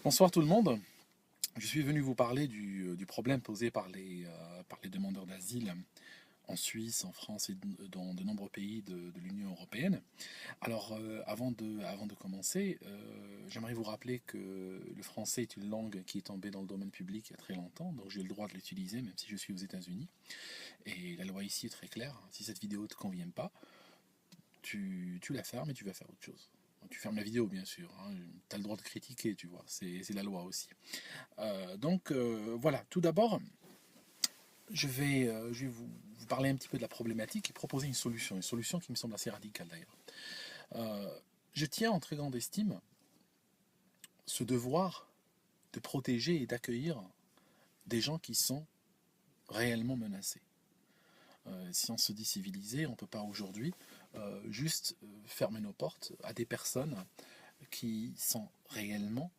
Bonsoir tout le monde. Je suis venu vous parler du problème posé par les demandeurs d'asile en Suisse, en France et dans de nombreux pays de l'Union européenne. Alors, avant de commencer, j'aimerais vous rappeler que le français est une langue qui est tombée dans le domaine public il y a très longtemps, donc j'ai le droit de l'utiliser même si je suis aux États-Unis. Et la loi ici est très claire. Si cette vidéo ne te convient pas, tu la fermes et tu vas faire autre chose. Tu fermes la vidéo, bien sûr. Tu as le droit de critiquer, tu vois. C'est la loi aussi. Voilà, tout d'abord, je vais vous parler un petit peu de la problématique et proposer une solution qui me semble assez radicale d'ailleurs. Euh, je tiens en très grande estime ce devoir de protéger et d'accueillir des gens qui sont réellement menacés. Si on se dit civilisé, on ne peut pas aujourd'hui juste fermer nos portes à des personnes qui sont réellement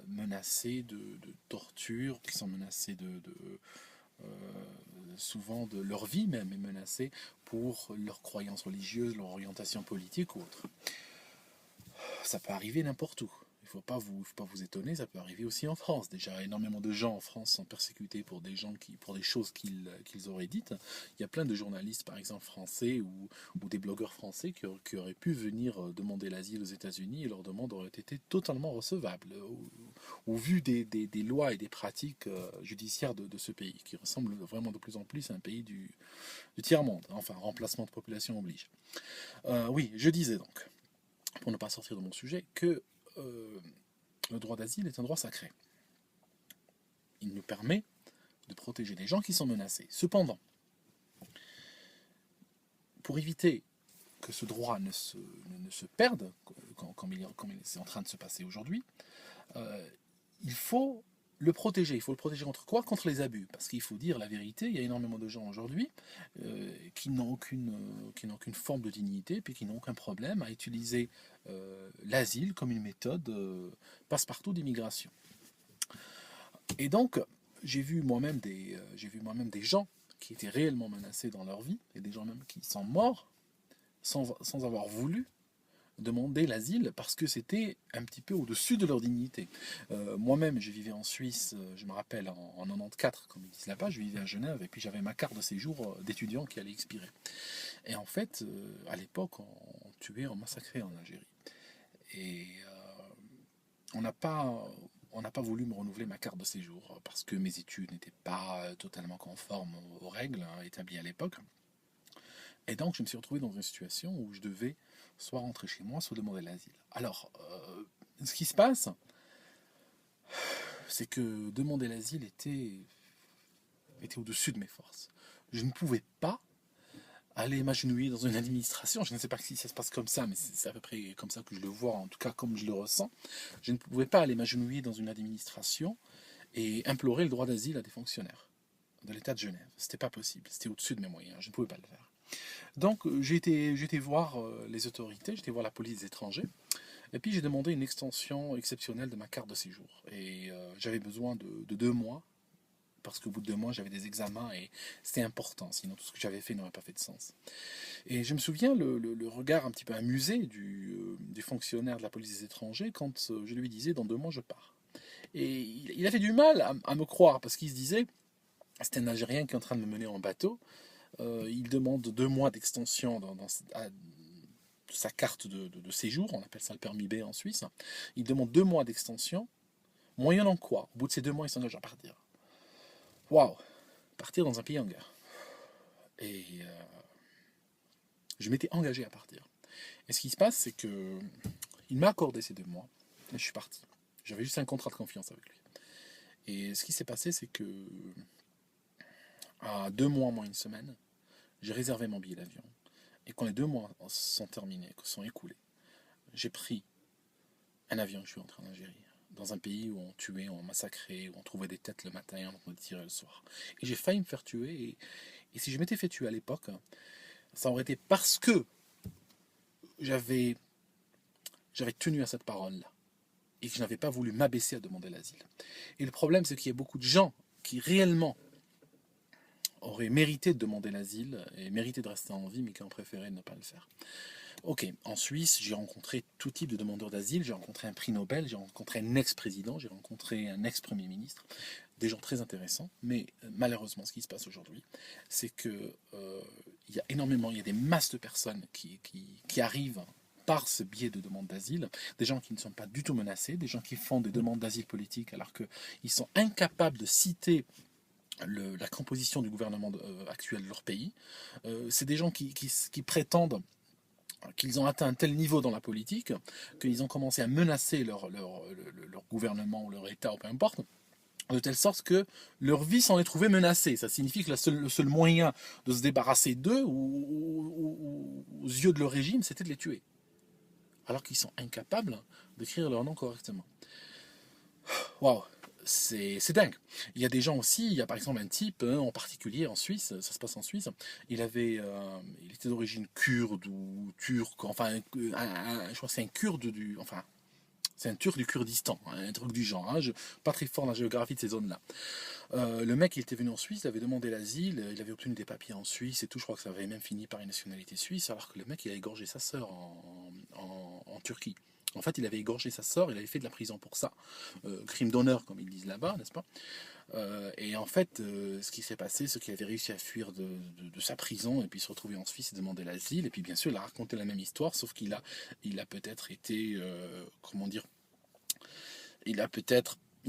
menacées de torture, qui sont menacées euh, souvent de leur vie même est menacée pour leurs croyances religieuses, leur orientation politique ou autre. Ça peut arriver n'importe où. Faut pas vous étonner, ça peut arriver aussi en France. Déjà, énormément de gens en France sont persécutés pour pour des choses qu'ils auraient dites. Il y a plein de journalistes, par exemple français ou des blogueurs français qui auraient pu venir demander l'asile aux États-Unis et leur demande aurait été totalement recevable au vu des lois et des pratiques judiciaires de ce pays, qui ressemble vraiment de plus en plus à un pays du tiers-monde. Enfin, remplacement de population oblige. Oui, je disais donc, pour ne pas sortir de mon sujet, que euh, le droit d'asile est un droit sacré. Il nous permet de protéger les gens qui sont menacés. Cependant, pour éviter que ce droit ne se perde, comme c'est en train de se passer aujourd'hui, euh, il faut le protéger. Il faut le protéger contre quoi? Contre les abus. Parce qu'il faut dire la vérité, il y a énormément de gens aujourd'hui qui n'ont aucune forme de dignité, puis qui n'ont aucun problème à utiliser l'asile comme une méthode passe-partout d'immigration. Et donc, j'ai vu moi-même des gens qui étaient réellement menacés dans leur vie, et des gens même qui sont morts sans avoir voulu demander l'asile parce que c'était un petit peu au-dessus de leur dignité. Moi-même, je vivais en Suisse, je me rappelle, en 94, comme ils disent là-bas, je vivais à Genève, et puis j'avais ma carte de séjour d'étudiant qui allait expirer. Et en fait, à l'époque, on tuait, on massacrait en Algérie. Et on n'a pas, on n'a pas voulu me renouveler ma carte de séjour parce que mes études n'étaient pas totalement conformes aux règles établies à l'époque. Et donc, je me suis retrouvé dans une situation où je devais soit rentrer chez moi, soit demander l'asile. Alors, ce qui se passe, c'est que demander l'asile était au-dessus de mes forces. Je ne pouvais pas aller m'agenouiller dans une administration. Je ne sais pas si ça se passe comme ça, mais c'est à peu près comme ça que je le vois, en tout cas comme je le ressens. Je ne pouvais pas aller m'agenouiller dans une administration et implorer le droit d'asile à des fonctionnaires de l'État de Genève. C'était pas possible, c'était au-dessus de mes moyens, je ne pouvais pas le faire. Donc j'ai été voir les autorités, j'ai été voir la police des étrangers, et puis j'ai demandé une extension exceptionnelle de ma carte de séjour. Et j'avais besoin de 2 mois, parce qu'au bout de 2 mois j'avais des examens et c'était important, sinon tout ce que j'avais fait n'aurait pas fait de sens. Et je me souviens le regard un petit peu amusé du fonctionnaire de la police des étrangers quand je lui disais dans 2 mois je pars. Et il avait du mal à me croire parce qu'il se disait c'était un Algérien qui est en train de me mener en bateau. Il demande 2 mois d'extension à sa carte de séjour, on appelle ça le permis B en Suisse. Il demande 2 mois d'extension, moyennant quoi? Au bout de ces 2 mois, il s'engage à partir. Waouh! Partir dans un pays en guerre. Et je m'étais engagé à partir. Et ce qui se passe, c'est que il m'a accordé ces 2 mois, et je suis parti. J'avais juste un contrat de confiance avec lui. Et ce qui s'est passé, c'est que à 2 mois moins une semaine, j'ai réservé mon billet d'avion. Et quand les 2 mois sont terminés, sont écoulés, j'ai pris un avion, je suis rentré en Algérie. Dans un pays où on tuait, on massacrait, où on trouvait des têtes le matin et on tirait le soir. Et j'ai failli me faire tuer. Et si je m'étais fait tuer à l'époque, ça aurait été parce que j'avais tenu à cette parole-là. Et que je n'avais pas voulu m'abaisser à demander l'asile. Et le problème, c'est qu'il y a beaucoup de gens qui réellement auraient mérité de demander l'asile et mérité de rester en vie, mais qui ont préféré ne pas le faire. Ok, en Suisse, j'ai rencontré tout type de demandeurs d'asile. J'ai rencontré un prix Nobel, j'ai rencontré un ex-président, j'ai rencontré un ex-premier ministre, des gens très intéressants. Mais malheureusement, ce qui se passe aujourd'hui, c'est que il y a énormément, il y a des masses de personnes qui arrivent par ce biais de demande d'asile, des gens qui ne sont pas du tout menacés, des gens qui font des demandes d'asile politique alors qu'ils sont incapables de citer la composition du gouvernement actuel de leur pays. C'est des gens qui prétendent qu'ils ont atteint un tel niveau dans la politique qu'ils ont commencé à menacer leur gouvernement ou leur État, ou peu importe, de telle sorte que leur vie s'en est trouvée menacée. Ça signifie que le seul moyen de se débarrasser d'eux, aux yeux de leur régime, c'était de les tuer. Alors qu'ils sont incapables d'écrire leur nom correctement. Waouh, c'est dingue. Il y a des gens aussi, il y a par exemple un type en particulier en Suisse, ça se passe en Suisse, il était d'origine kurde ou turque, enfin, je crois que c'est un kurde enfin, c'est un turc du Kurdistan, un truc du genre. Pas très fort dans la géographie de ces zones-là. Le mec, il était venu en Suisse, il avait demandé l'asile, il avait obtenu des papiers en Suisse et tout. Je crois que ça avait même fini par une nationalité suisse, alors que le mec, il a égorgé sa sœur en Turquie. En fait, il avait égorgé sa sœur, il avait fait de la prison pour ça. Crime d'honneur, comme ils disent là-bas, n'est-ce pas? Et en fait, ce qui s'est passé, c'est qu'il avait réussi à fuir de sa prison et puis se retrouver en Suisse et demander l'asile. Et puis bien sûr, il a raconté la même histoire, sauf qu'il a peut-être été, comment dire, il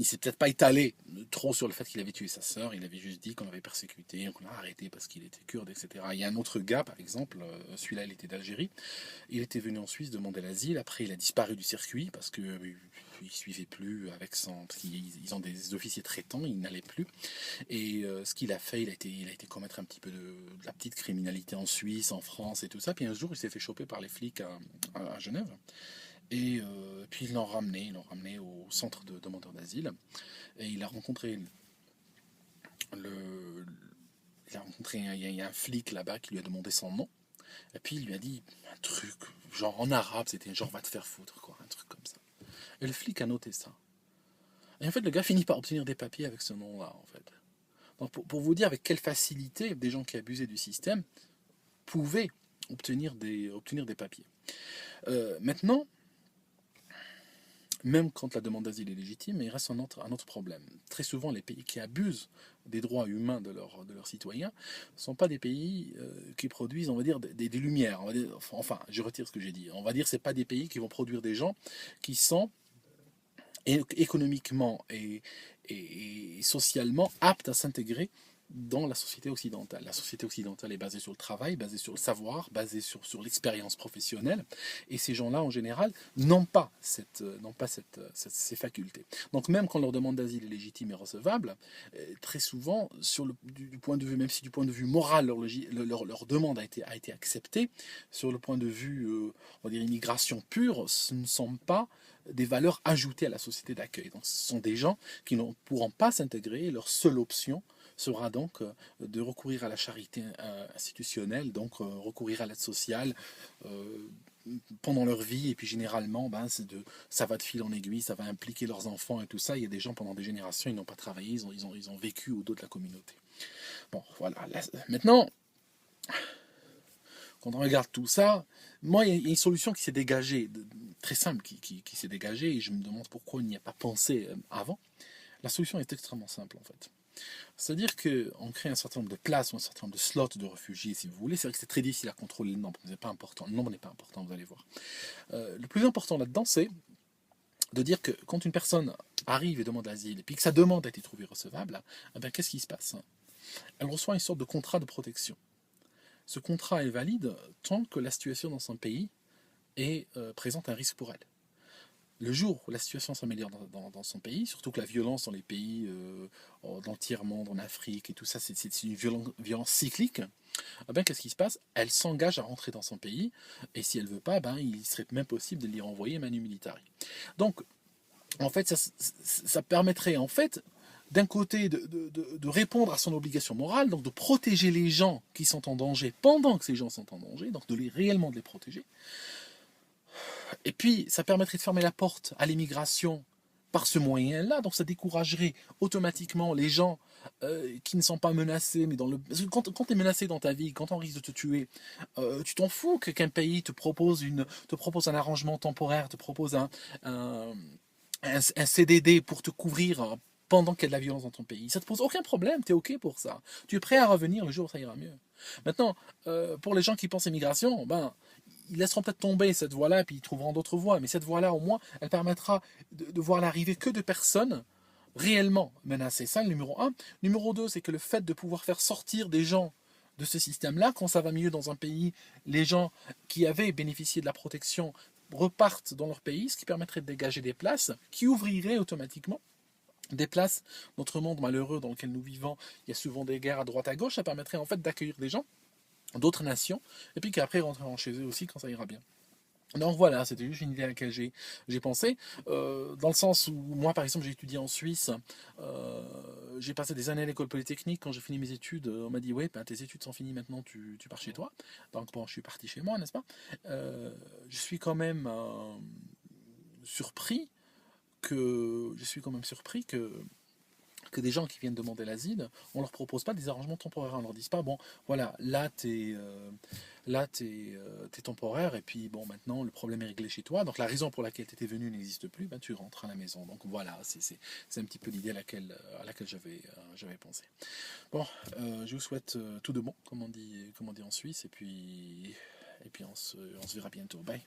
s'est peut-être pas étalé trop sur le fait qu'il avait tué sa sœur, il avait juste dit qu'on l'avait persécuté, qu'on l'a arrêté parce qu'il était kurde, etc. Il y a un autre gars, par exemple, celui-là, il était d'Algérie, il était venu en Suisse demander l'asile, après il a disparu du circuit parce que il suivait plus avec parce qu'ils ont des officiers traitants, il n'allait plus. Et ce qu'il a fait, il a été commettre un petit peu de la petite criminalité en Suisse, en France et tout ça. Puis un jour, il s'est fait choper par les flics à Genève. Et puis ils l'ont ramené au centre de demandeurs d'asile. Et il a rencontré il y a un flic là-bas qui lui a demandé son nom. Et puis il lui a dit un truc, genre en arabe, c'était genre va te faire foutre, quoi, un truc comme ça. Et le flic a noté ça. Et en fait, le gars finit par obtenir des papiers avec ce nom-là, en fait. Donc pour vous dire avec quelle facilité des gens qui abusaient du système pouvaient obtenir des papiers. Maintenant, même quand la demande d'asile est légitime, il reste un autre problème. Très souvent, les pays qui abusent des droits humains de leurs citoyens ne sont pas des pays qui produisent, on va dire, des lumières. Enfin, je retire ce que j'ai dit. On va dire que ce pas des pays qui vont produire des gens qui sont économiquement et socialement aptes à s'intégrer dans la société occidentale. La société occidentale est basée sur le travail, basée sur le savoir, basée sur l'expérience professionnelle, et ces gens-là, en général, n'ont pas ces facultés. Donc même quand leur demande d'asile est légitime et recevable, très souvent, du point de vue, même si du point de vue moral, leur demande a été acceptée, sur le point de vue, on va dire, immigration pure, ce ne sont pas des valeurs ajoutées à la société d'accueil. Donc ce sont des gens qui ne pourront pas s'intégrer, leur seule option sera donc de recourir à la charité institutionnelle, donc recourir à l'aide sociale pendant leur vie, et puis généralement ça va de fil en aiguille, ça va impliquer leurs enfants et tout ça. Il y a des gens pendant des générations, ils n'ont pas travaillé, ils ont vécu au dos de la communauté. Bon, voilà. Maintenant, quand on regarde tout ça, moi, il y a une solution qui s'est dégagée, très simple, qui s'est dégagée, et je me demande pourquoi il n'y a pas pensé avant. La solution est extrêmement simple, en fait. C'est-à-dire qu'on crée un certain nombre de places ou un certain nombre de slots de réfugiés, si vous voulez. C'est vrai que c'est très difficile à contrôler le nombre. C'est pas important. Le nombre n'est pas important, vous allez voir. Le plus important là-dedans, c'est de dire que quand une personne arrive et demande l'asile, et puis que sa demande a été trouvée recevable, qu'est-ce qui se passe? Elle reçoit une sorte de contrat de protection. Ce contrat est valide tant que la situation dans son pays présente un risque pour elle. Le jour où la situation s'améliore dans son pays, surtout que la violence dans les pays, dans le tiers-monde, en Afrique et tout ça, c'est une violence cyclique, qu'est-ce qui se passe? Elle s'engage à rentrer dans son pays, et si elle ne veut pas, il serait même possible de l'y renvoyer manu militari. Donc, en fait, ça permettrait, en fait, d'un côté, de répondre à son obligation morale, donc de protéger les gens qui sont en danger pendant que ces gens sont en danger, donc réellement de les protéger. Et puis, ça permettrait de fermer la porte à l'immigration par ce moyen-là, donc ça découragerait automatiquement les gens qui ne sont pas menacés, mais parce que quand tu es menacé dans ta vie, quand on risque de te tuer, tu t'en fous qu'un pays te propose un arrangement temporaire, te propose un, un CDD pour te couvrir pendant qu'il y a de la violence dans ton pays. Ça te pose aucun problème, tu es OK pour ça. Tu es prêt à revenir le jour où ça ira mieux. Maintenant, pour les gens qui pensent immigration, ben, ils laisseront peut-être tomber cette voie-là et puis ils trouveront d'autres voies. Mais cette voie-là, au moins, elle permettra de voir l'arrivée que de personnes réellement menacées. Ça, le numéro un. Numéro deux, c'est que le fait de pouvoir faire sortir des gens de ce système-là, quand ça va mieux dans un pays, les gens qui avaient bénéficié de la protection repartent dans leur pays, ce qui permettrait de dégager des places qui ouvriraient automatiquement des places. Notre monde malheureux dans lequel nous vivons, il y a souvent des guerres à droite à gauche, ça permettrait en fait d'accueillir des gens d'autres nations, et puis qu'après ils rentreront chez eux aussi quand ça ira bien. Donc voilà, c'était juste une idée à laquelle j'ai pensé, dans le sens où moi par exemple j'ai étudié en Suisse, j'ai passé des années à l'école polytechnique, quand j'ai fini mes études, on m'a dit ouais, ben, tes études sont finies maintenant, tu pars chez toi, donc bon je suis parti chez moi, n'est-ce pas. Je suis quand même surpris que des gens qui viennent demander l'asile, on leur propose pas des arrangements temporaires, on leur dit pas bon voilà t'es temporaire et puis bon maintenant le problème est réglé chez toi, donc la raison pour laquelle tu étais venu n'existe plus, ben tu rentres à la maison. Donc voilà, c'est un petit peu l'idée à laquelle j'avais pensé. Bon, je vous souhaite tout de bon, comme on dit en Suisse, et puis on se verra bientôt. Bye.